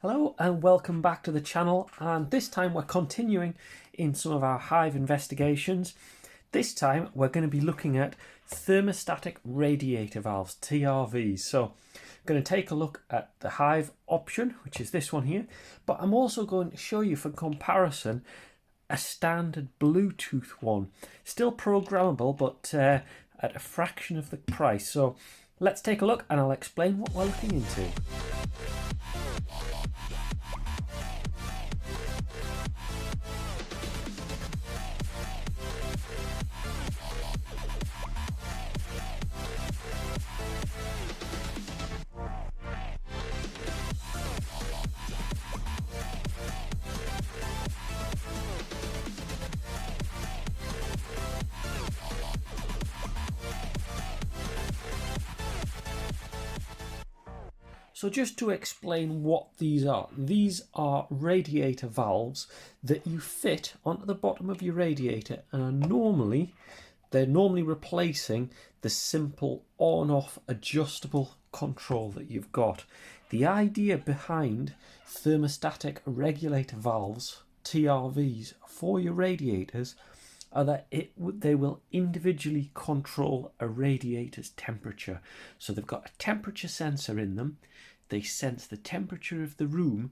Hello and welcome back to the channel, and this time we're continuing in some of our Hive investigations. This time we're going to be looking at thermostatic radiator valves, TRVs. So I'm going to take a look at the Hive option, which is this one here, but I'm also going to show you for comparison a standard Bluetooth one. Still programmable, but at a fraction of the price. So let's take a look and I'll explain what we're looking into. So just to explain what these are radiator valves that you fit onto the bottom of your radiator, and they're normally replacing the simple on-off adjustable control that you've got. The idea behind thermostatic regulator valves, TRVs, for your radiators are that they will individually control a radiator's temperature. So they've got a temperature sensor in them. They sense the temperature of the room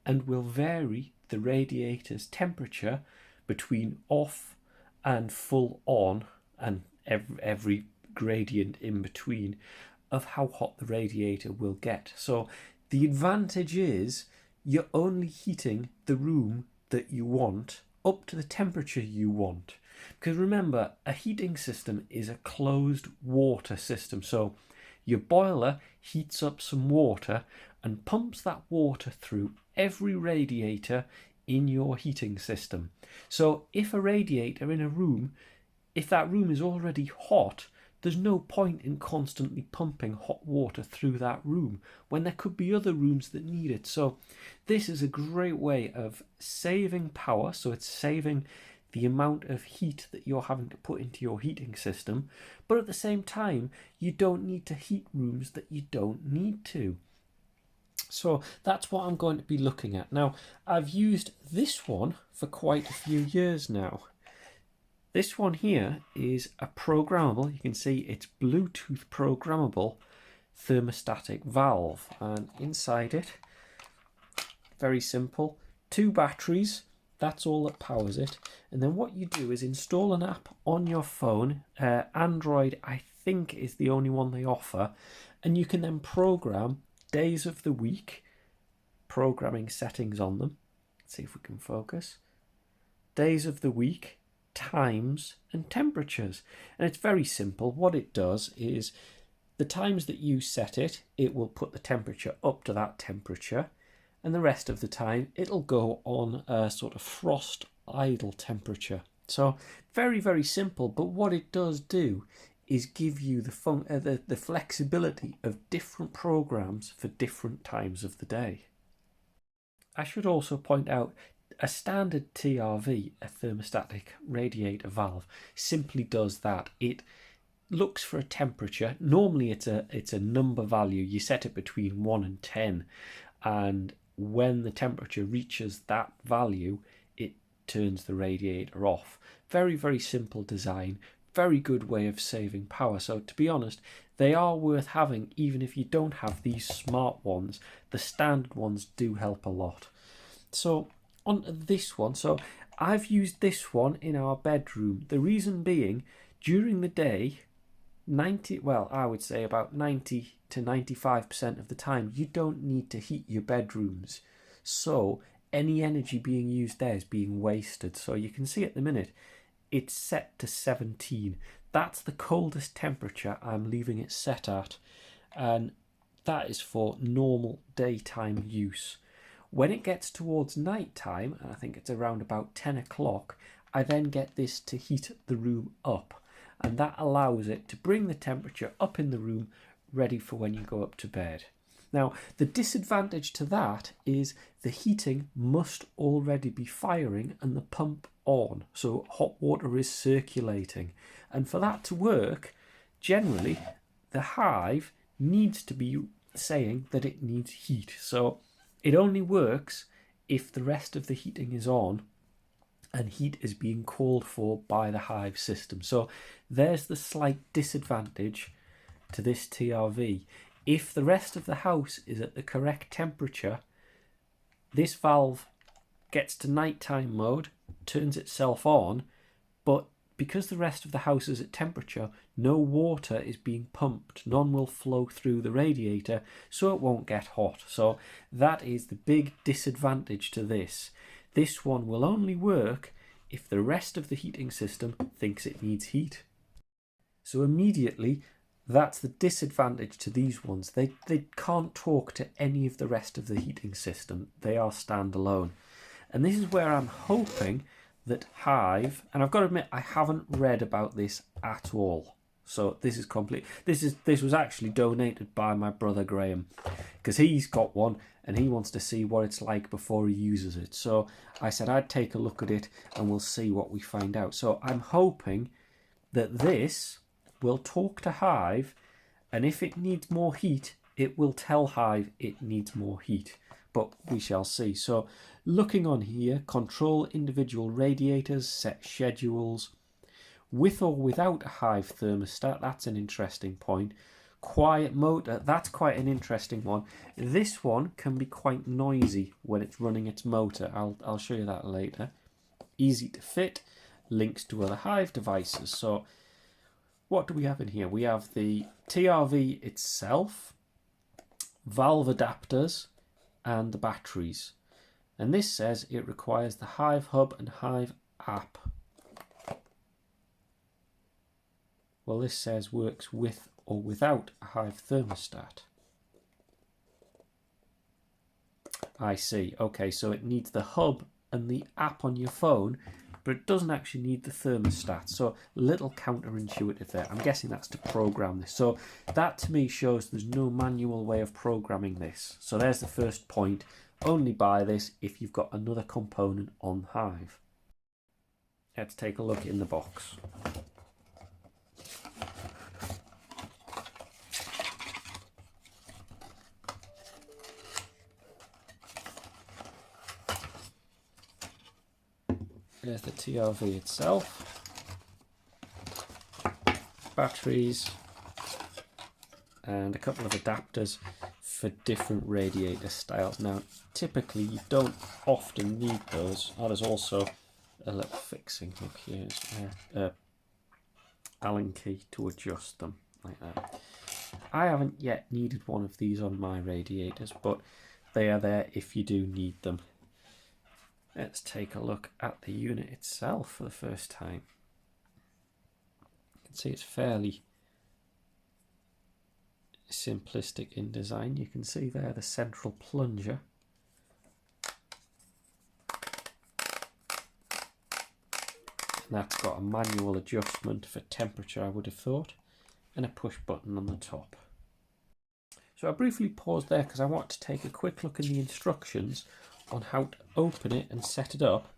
and will vary the radiator's temperature between off and full on, and every gradient in between of how hot the radiator will get. So the advantage is you're only heating the room that you want up to the temperature you want. Because remember, a heating system is a closed water system. So your boiler heats up some water and pumps that water through every radiator in your heating system. So if a radiator in a room, if that room is already hot, there's no point in constantly pumping hot water through that room when there could be other rooms that need it. So this is a great way of saving power. So it's saving the amount of heat that you're having to put into your heating system, but at the same time you don't need to heat rooms that you don't need to. So that's what I'm going to be looking at. Now, I've used this one for quite a few years now. This one here is a programmable, you can see it's Bluetooth programmable thermostatic valve, and inside it, very simple, 2 batteries. That's all that powers it. And then what you do is install an app on your phone. Android, I think, is the only one they offer. And you can then program days of the week, programming settings on them. Let's see if we can focus. Days of the week, times, and temperatures. And it's very simple. What it does is the times that you set it, it will put the temperature up to that temperature. And the rest of the time it'll go on a sort of frost idle temperature. So very, very simple, but what it does do is give you the flexibility of different programs for different times of the day. I should also point out a standard TRV, a thermostatic radiator valve, simply does that. It looks for a temperature. Normally it's a number value. You set it between 1 and 10, and when the temperature reaches that value, it turns the radiator off. Very, very simple design, very good way of saving power. So to be honest, they are worth having even if you don't have these smart ones. The standard ones do help a lot. So on this one, so I've used this one in our bedroom. The reason being, during the day, I would say about 90 to 95% of the time, you don't need to heat your bedrooms. So any energy being used there is being wasted. So you can see at the minute, it's set to 17. That's the coldest temperature I'm leaving it set at. And that is for normal daytime use. When it gets towards night time, and I think it's around about 10 o'clock, I then get this to heat the room up. And that allows it to bring the temperature up in the room, ready for when you go up to bed. Now, the disadvantage to that is the heating must already be firing and the pump on, so hot water is circulating. And for that to work, generally, the Hive needs to be saying that it needs heat. So It only works if the rest of the heating is on and heat is being called for by the Hive system. So there's the slight disadvantage to this TRV. If the rest of the house is at the correct temperature, this valve gets to nighttime mode, turns itself on, but because the rest of the house is at temperature, no water is being pumped. None will flow through the radiator, so it won't get hot. So that is the big disadvantage to this. This one will only work if the rest of the heating system thinks it needs heat. So immediately, that's the disadvantage to these ones. They can't talk to any of the rest of the heating system. They are standalone. And this is where I'm hoping that Hive, and I've got to admit I haven't read about this at all, so this is complete. This was actually donated by my brother Graham, because he's got one and he wants to see what it's like before he uses it. So I said I'd take a look at it and we'll see what we find out. So I'm hoping that this will talk to Hive, and if it needs more heat, it will tell Hive it needs more heat. But we shall see. So looking on here, control individual radiators, set schedules, with or without a Hive thermostat. That's an interesting point. Quiet motor, that's quite an interesting one. This one can be quite noisy when it's running its motor. I'll show you that later. Easy to fit, links to other Hive devices. So what do we have in here? We have the TRV itself, valve adapters, and the batteries. And this says it requires the Hive Hub and Hive app. Well, this says works with or without a Hive thermostat. I see. Okay, so it needs the hub and the app on your phone, but it doesn't actually need the thermostat. So a little counterintuitive there. I'm guessing that's to program this. So that to me shows there's no manual way of programming this. So there's the first point. Only buy this if you've got another component on Hive. Let's take a look in the box. There's the TRV itself, batteries, and a couple of adapters for different radiator styles. Now, typically you don't often need those. Oh, there's also a little fixing hook here, Allen key to adjust them like that. I haven't yet needed one of these on my radiators, but they are there if you do need them. Let's take a look at the unit itself for the first time. You can see it's fairly simplistic in design. You can see there the central plunger. And that's got a manual adjustment for temperature, I would have thought, and a push button on the top. So I briefly paused there because I want to take a quick look in the instructions on how to open it and set it up,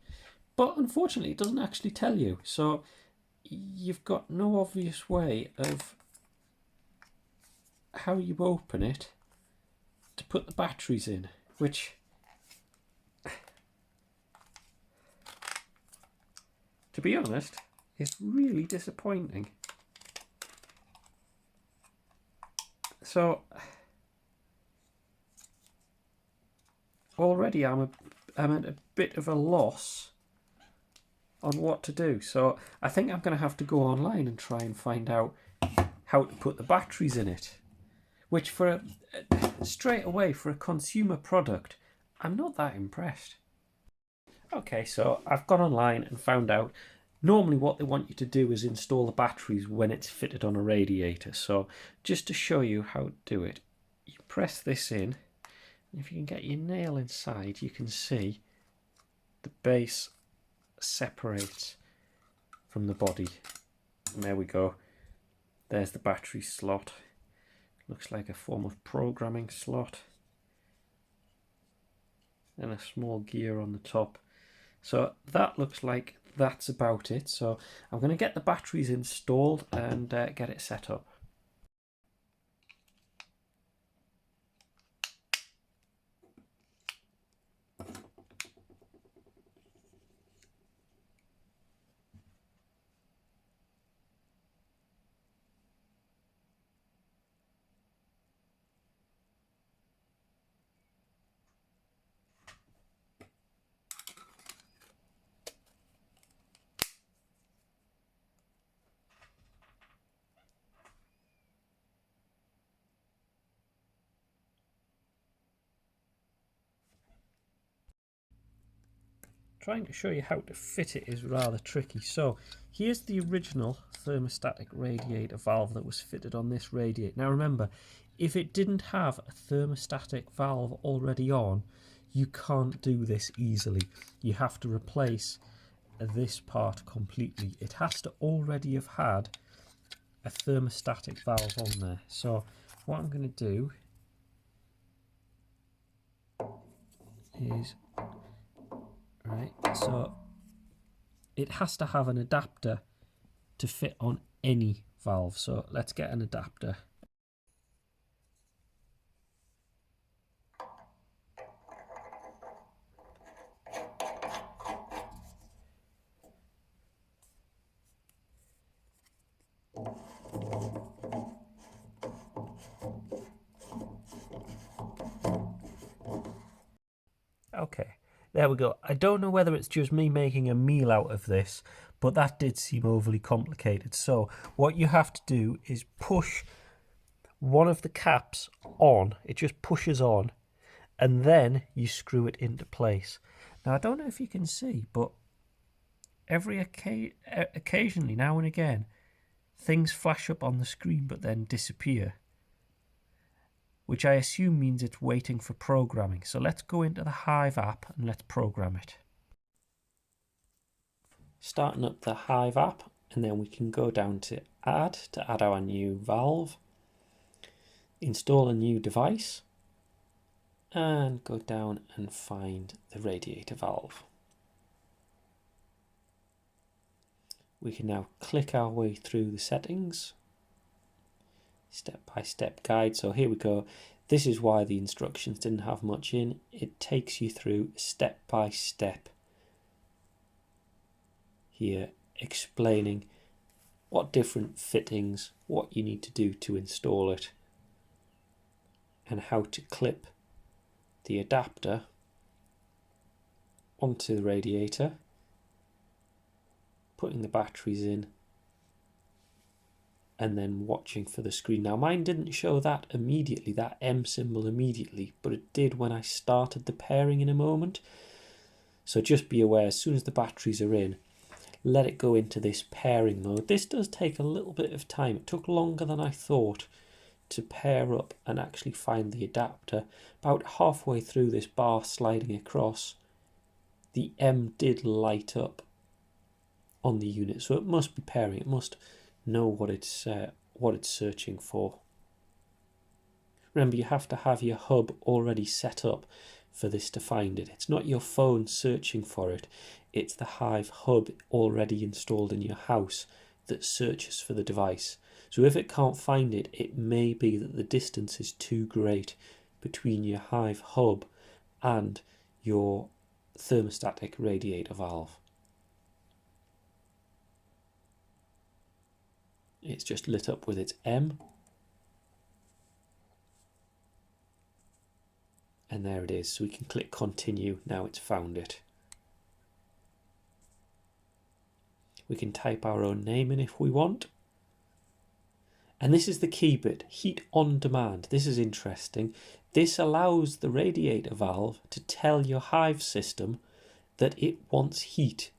but unfortunately it doesn't actually tell you. So you've got no obvious way of how you open it to put the batteries in, which, to be honest, is really disappointing. So already I'm at a bit of a loss on what to do. So I think I'm going to have to go online and try and find out how to put the batteries in it, which for straight away for a consumer product, I'm not that impressed. Okay, so I've gone online and found out normally what they want you to do is install the batteries when it's fitted on a radiator. So just to show you how to do it, you press this in. If you can get your nail inside, you can see the base separates from the body. And there we go. There's the battery slot. Looks like a form of programming slot. And a small gear on the top. So that looks like that's about it. So I'm going to get the batteries installed and get it set up. trying to show you how to fit it is rather tricky. So here's the original thermostatic radiator valve that was fitted on this radiator. Now remember, if it didn't have a thermostatic valve already on, you can't do this easily. You have to replace this part completely. It has to already have had a thermostatic valve on there. So what I'm going to do is, right, so it has to have an adapter to fit on any valve. So let's get an adapter. Okay, there we go. I don't know whether it's just me making a meal out of this, but that did seem overly complicated. So what you have to do is push one of the caps on. It just pushes on, and then you screw it into place. Now I don't know if you can see, but occasionally, now and again, things flash up on the screen but then disappear, which I assume means it's waiting for programming. So let's go into the Hive app and let's program it. Starting up the Hive app, and then we can go down to add our new valve, install a new device, and go down and find the radiator valve. We can now click our way through the settings, step-by-step guide. So here we go. This is why the instructions didn't have much in. It takes you through step-by-step here, explaining what different fittings, what you need to do to install it, and how to clip the adapter onto the radiator, putting the batteries in, and then watching for the screen. Now mine didn't show that immediately, that M symbol immediately, but it did when I started the pairing in a moment. So just be aware, as soon as the batteries are in, let it go into this pairing mode. This does take a little bit of time. It took longer than I thought to pair up and actually find the adapter. About halfway through this bar sliding across, the M did light up on the unit, so it must be pairing. It must know what it's searching for. Remember, you have to have your hub already set up for this to find it. It's not your phone searching for it, it's the Hive hub already installed in your house that searches for the device. So if it can't find it, it may be that the distance is too great between your Hive hub and your thermostatic radiator valve. It's just lit up with its M. And there it is. So we can click continue. Now it's found it. We can type our own name in if we want. And this is the key bit, heat on demand. This is interesting. This allows the radiator valve to tell your Hive system that it wants heat.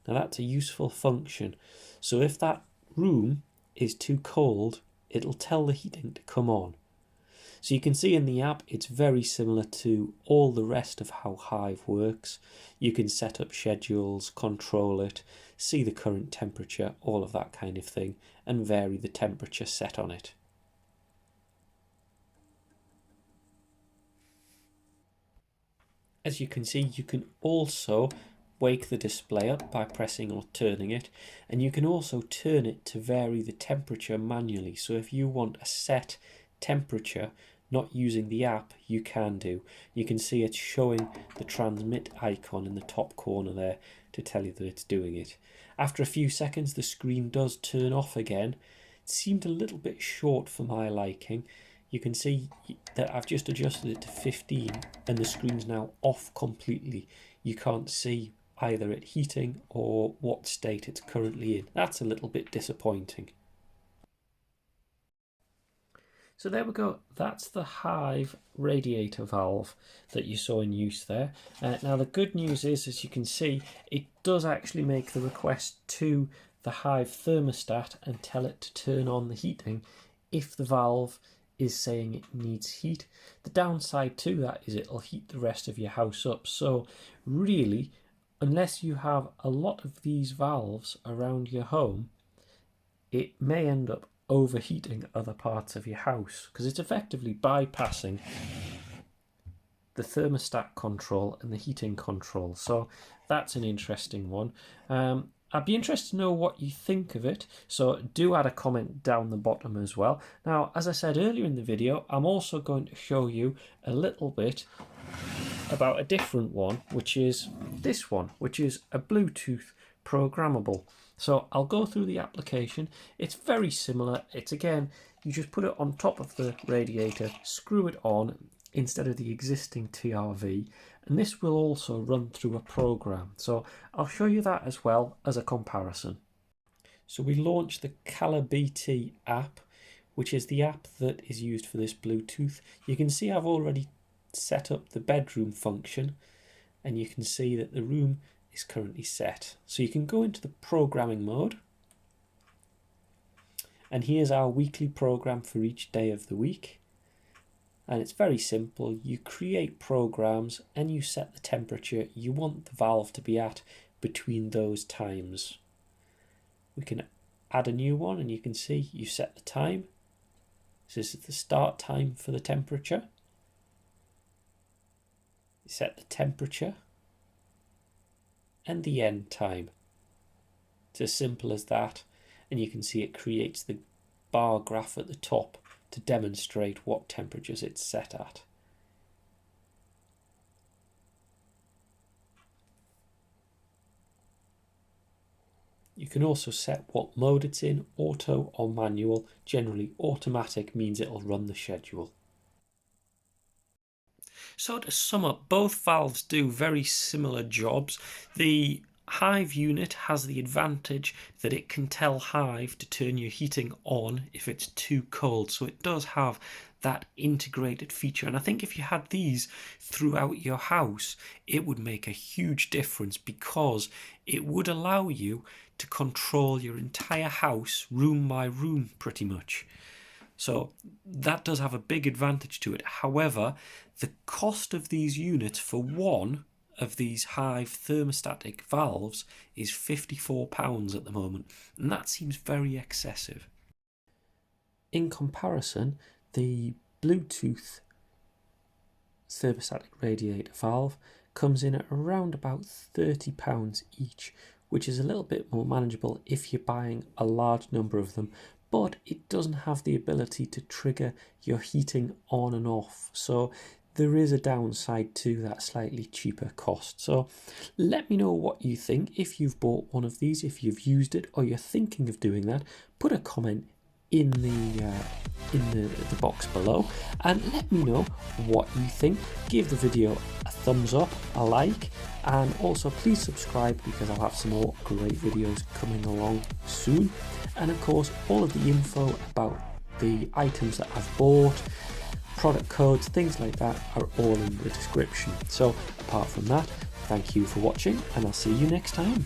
Now that's a useful function. So if that room is too cold, it'll tell the heating to come on. So you can see in the app it's very similar to all the rest of how Hive works. You can set up schedules, control it, see the current temperature, all of that kind of thing, and vary the temperature set on it. As you can see, you can also wake the display up by pressing or turning it, and you can also turn it to vary the temperature manually. So if you want a set temperature not using the app, you can do. You can see it's showing the transmit icon in the top corner there to tell you that it's doing it. After a few seconds the screen does turn off again. It seemed a little bit short for my liking. You can see that I've just adjusted it to 15 and the screen's now off completely. You can't see either it heating or what state it's currently in. That's a little bit disappointing. So there we go, that's the Hive radiator valve that you saw in use there. Now the good news is, as you can see, it does actually make the request to the Hive thermostat and tell it to turn on the heating if the valve is saying it needs heat. The downside to that is it'll heat the rest of your house up. So really, unless you have a lot of these valves around your home, it may end up overheating other parts of your house because it's effectively bypassing the thermostat control and the heating control. So that's an interesting one. I'd be interested to know what you think of it, so do add a comment down the bottom as well. Now, as I said earlier in the video, I'm also going to show you a little bit about a different one, which is this one, which is a Bluetooth programmable. So I'll go through the application. It's very similar. It's again, you just put it on top of the radiator, screw it on instead of the existing TRV, and this will also run through a program. So I'll show you that as well as a comparison. So we launched the CC-RT app, which is the app that is used for this Bluetooth. You can see I've already set up the bedroom function, and you can see that the room is currently set. So you can go into the programming mode, and here's our weekly program for each day of the week. And it's very simple. You create programs and you set the temperature you want the valve to be at between those times. We can add a new one, and you can see you set the time. This is the start time for the temperature. You set the temperature and the end time. It's as simple as that, and you can see it creates the bar graph at the top to demonstrate what temperatures it's set at. You can also set what mode it's in, auto or manual. Generally automatic means it'll run the schedule. So to sum up, both valves do very similar jobs. The Hive unit has the advantage that it can tell Hive to turn your heating on if it's too cold, so it does have that integrated feature. And I think if you had these throughout your house, it would make a huge difference, because it would allow you to control your entire house room by room pretty much. So that does have a big advantage to it. However, the cost of these units for one of these Hive thermostatic valves is £54 at the moment, and that seems very excessive. In comparison, the Bluetooth thermostatic radiator valve comes in at around about £30 each, which is a little bit more manageable if you're buying a large number of them, but it doesn't have the ability to trigger your heating on and off. So there is a downside to that slightly cheaper cost. So let me know what you think. If you've bought one of these, if you've used it, or you're thinking of doing that, put a comment in the box below and let me know what you think. Give the video a thumbs up, a like, and also please subscribe, because I'll have some more great videos coming along soon. And of course, all of the info about the items that I've bought, product codes, things like that, are all in the description. So apart from that, thank you for watching, and I'll see you next time.